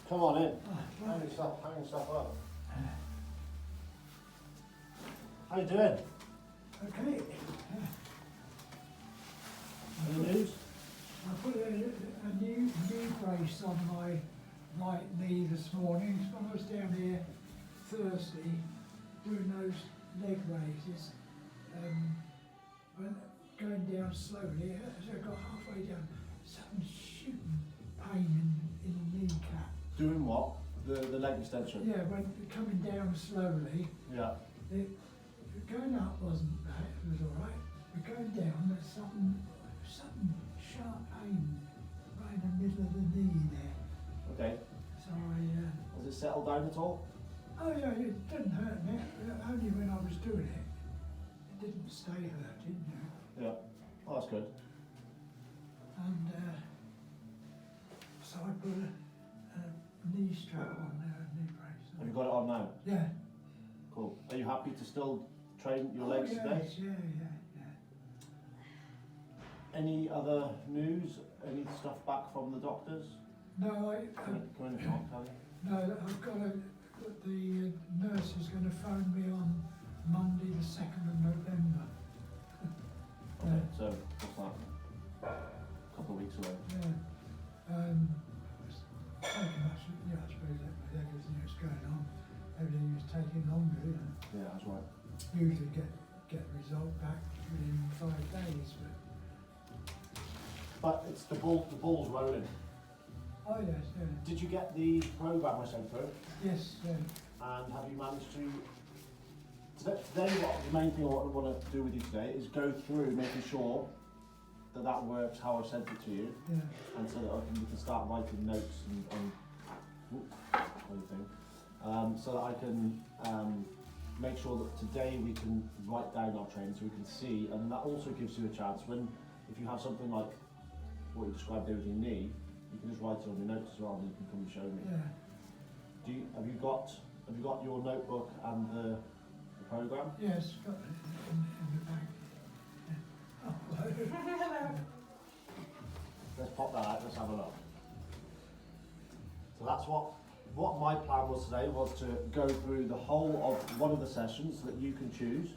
Come on in. Hang yourself up. How you doing? Okay. Any news? I put a new brace on my right knee this morning. When I was down here Thursday doing those leg raises, when going down slowly, as I got halfway down, sudden shooting pain in the kneecap. Doing what? The leg extension? Yeah, when coming down slowly, Yeah. going up wasn't bad, it was alright. But going down, there's something sharp pain right in the middle of the knee there. Okay. So Has it settled down at all? oh yeah, it didn't hurt me, only when I was doing it. It didn't stay hurting, you know. Yeah. Oh, that's good. And so I put a knee strap on there, a knee brace. Have you got it on now? Yeah. Cool. Are you happy to still train your Oh, legs yes, today? yeah. Any other news? Any stuff back from the doctors? No, Come in if you want, Kelly. no, I've got the nurse is going to phone me on Monday the 2nd of November. Okay, so what's that? A couple of weeks away. Yeah. It's taking much, yeah, I suppose that with everything that's going on, everything is taking longer, you know. Yeah, that's right. Usually get the result back within 5 days, But it's the ball's rolling. oh yes, yeah. Did you get the program I sent through? Yes, yeah. And have you managed to? Today, what the main thing I want to do with you today is go through making sure that works how I sent it to you, Yeah. and so that we can start writing notes and everything, so that I can make sure that today we can write down our training so we can see, and that also gives you a chance when, if you have something like what you described there with your knee, you can just write it on your notes as well, and you can come and show me. Yeah. Have you got your notebook and the program? Yes, got it in the bag. Yeah. Oh, Let's pop that out. Let's have a look. So that's what my plan was today, was to go through the whole of one of the sessions that you can choose,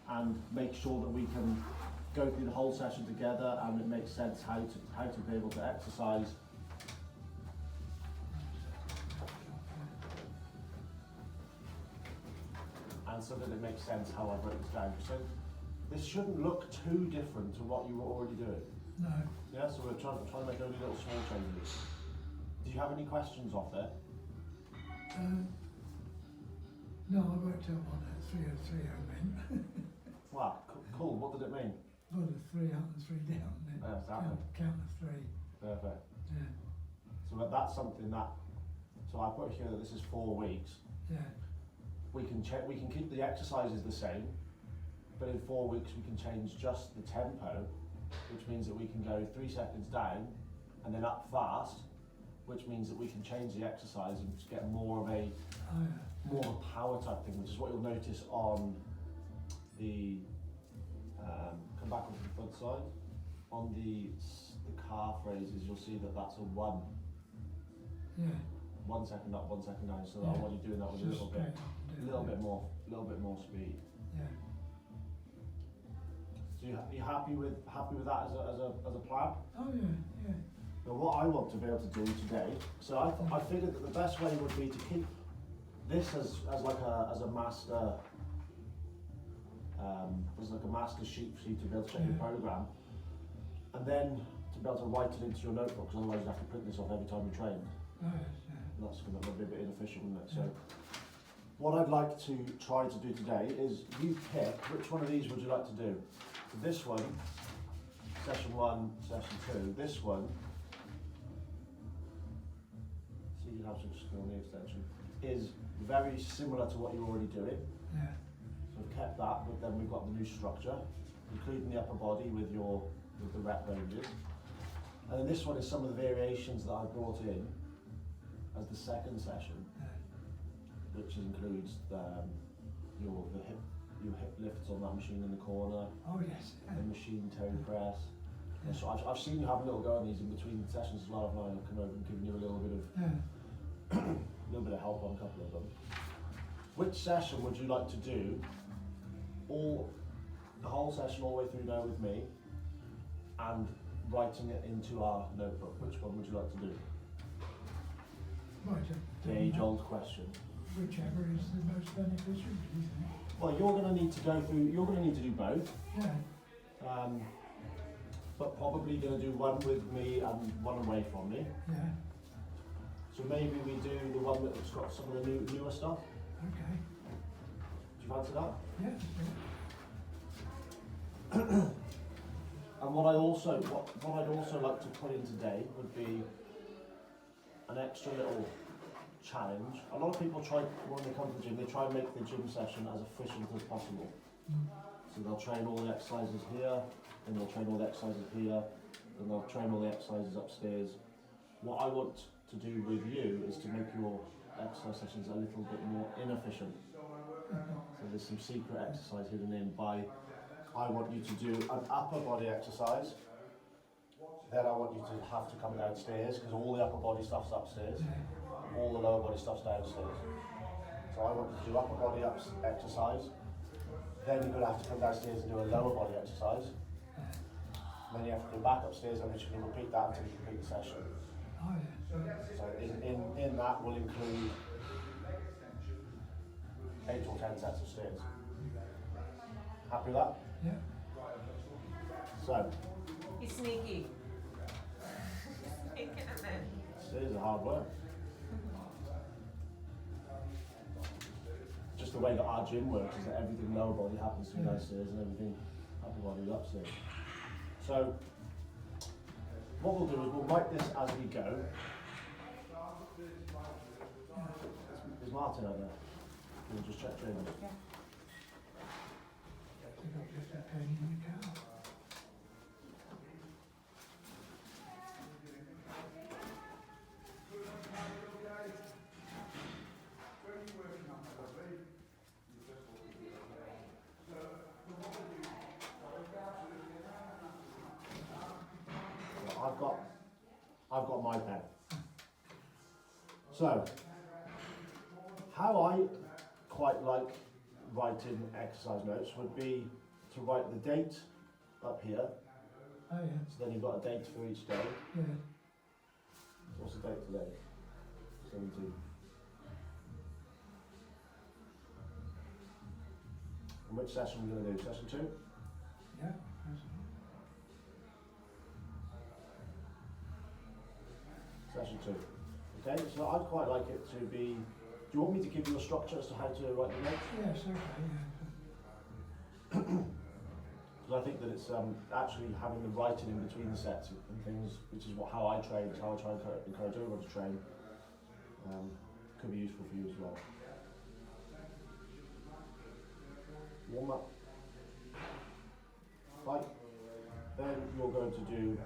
and make sure that we can go through the whole session together, and it makes sense how to be able to exercise. And so that it makes sense how I break this down. So this shouldn't look too different to what you were already doing. no. Yeah, so we're trying to make only little small changes. Do you have any questions off there? No, I worked out what that 303 meant. Wow, cool. What did it mean? Well, the 3 up and 3 down, then Exactly. count the 3. Perfect. Yeah, So that's something that. So I put here that this is 4 weeks. yeah, We can keep the exercises the same, but in 4 weeks we can change just the tempo, which means that we can go 3 seconds down and then up fast, which means that we can change the exercise and just get more of a power type thing, which is what you'll notice on the come back onto the front side. On the calf raises, you'll see that that's a 1 yeah. 1 second up, 1 second down. So that I want you doing that with a Just little bit more speed. Yeah. So you happy with that as a plan? Oh yeah, yeah. Now what I want to be able to do today, so I figured that the best way would be to keep this as like a master sheet for you to be able to check your program, and then to be able to write it into your notebook, because otherwise you have to print this off every time you train. Oh yes, yeah. That's going to be a bit inefficient, isn't it? So what I'd like to try to do today is you pick which one of these would you like to do. So this one, session 1, session 2, this one, so you can have some skill knee extension, is very similar to what you're already doing. Yeah. So we've kept that, but then we've got the new structure, including the upper body with the rep ranges. And then this one is some of the variations that I brought in as the second session, which includes your hip lifts on that machine in the corner, Oh yes. the machine toe press. And so I've seen you have a little go on these in between sessions as well, haven't I? I've come over and given you a little bit of help on a couple of them. Which session would you like to do? The whole session all the way through now with me, and writing it into our notebook. Which one would you like to do? Right, The age-old question. whichever is the most beneficial, do you think? Well, you're going to need to go through. You're going to need to do both. Yeah, But probably going to do one with me and one away from me. yeah, So maybe we do the one that's got some of the newer stuff. okay, Do you fancy that? yeah, And what I'd also like to put in today would be an extra little challenge. A lot of people try, when they come to the gym, they try and make the gym session as efficient as possible. So they'll train all the exercises here, and they'll train all the exercises here, and they'll train all the exercises upstairs. What I want to do with you is to make your exercise sessions a little bit more inefficient. So there's some secret exercise hidden in by, I want you to do an upper body exercise, then I want you to have to come downstairs because all the upper body stuff's upstairs, all the lower body stuff's downstairs. So I want you to do upper body exercise, then you're going to have to come downstairs and do a lower body exercise, then you have to go back upstairs and literally repeat that until you complete the session. oh, yeah, So in that will include 8 or 10 sets of stairs. Happy with that? yeah, So, He's sneaky. stairs are hard work. Just the way that our gym works is that everything lower body happens to be downstairs and everything upper body is upstairs. So, what we'll do is we'll write this as we go. Is Martin out there? We'll just check training. I think I've just had training in the car. I've got my pen. So, how I quite like writing exercise notes would be to write the date up here. Oh, yeah, So then you've got a date for each day. yeah, What's the date today? 17. And which session are we going to do? Session 2? yeah, that's Session 2. Okay, so I'd quite like it to be. Do you want me to give you a structure as to how to write the notes? yes, okay, yeah. Because I think that it's actually having the writing in between the sets and things, which is how I train, it's how I try and encourage everyone to train, could be useful for you as well. Warm up. Right. Then you're going to do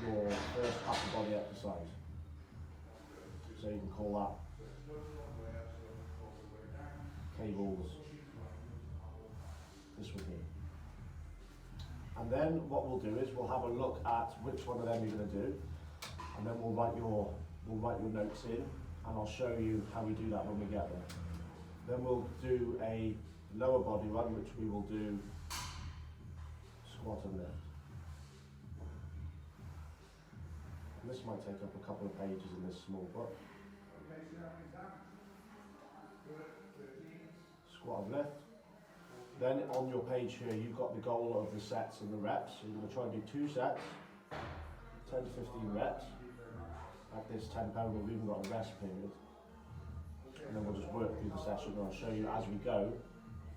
your first upper body exercise. So you can call that cables. This would be. And then what we'll do is we'll have a look at which one of them you're going to do, and then we'll write your notes in, and I'll show you how we do that when we get there. Then we'll do a lower body one, which we will do squat and lift. And this might take up a couple of pages in this small book. Squat and lift. Then on your page here, you've got the goal of the sets and the reps. So you're going to try and do 2 sets, 10 to 15 reps at this tempo. We've even got a rest period. And then we'll just work through the session, and I'll show you as we go,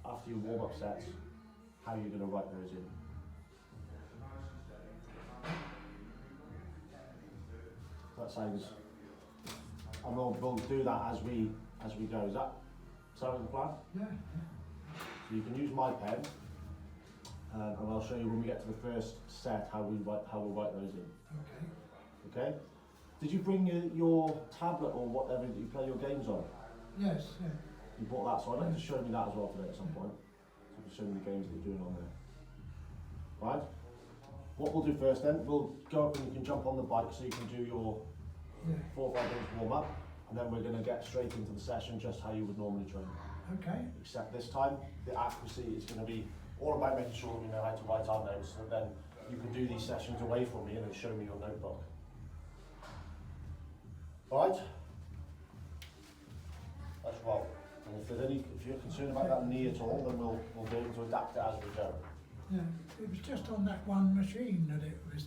after your warm-up sets, how you're going to write those in. That sounds, and we'll do that as we go. Is that sound the plan? Yeah, So you can use my pen, and I'll show you when we get to the first set how we'll write those in. okay, Okay? Did you bring your tablet or whatever that you play your games on? yes, yeah, You bought that, so I'd like to show you that as well today at some point. So you can show me the games that you're doing on there. Right? What we'll do first then, we'll go up and you can jump on the bike so you can do your yeah, 4 or 5 minutes warm up, and then we're going to get straight into the session just how you would normally train. Okay. Except this time, the accuracy is going to be all about making sure that we know how to write our notes, so then you can do these sessions away from me and then show me your notebook. Alright? Let's roll. And if you're concerned about that knee at all, then we'll be able to adapt it as we go. Yeah, it was just on that one machine that it was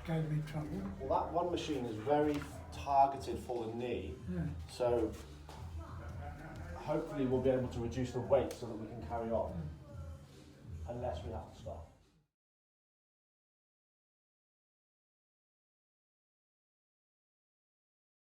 gave me trouble. Well, that one machine is very targeted for the knee, Yeah. so hopefully we'll be able to reduce the weight so that we can carry on, unless we have to stop.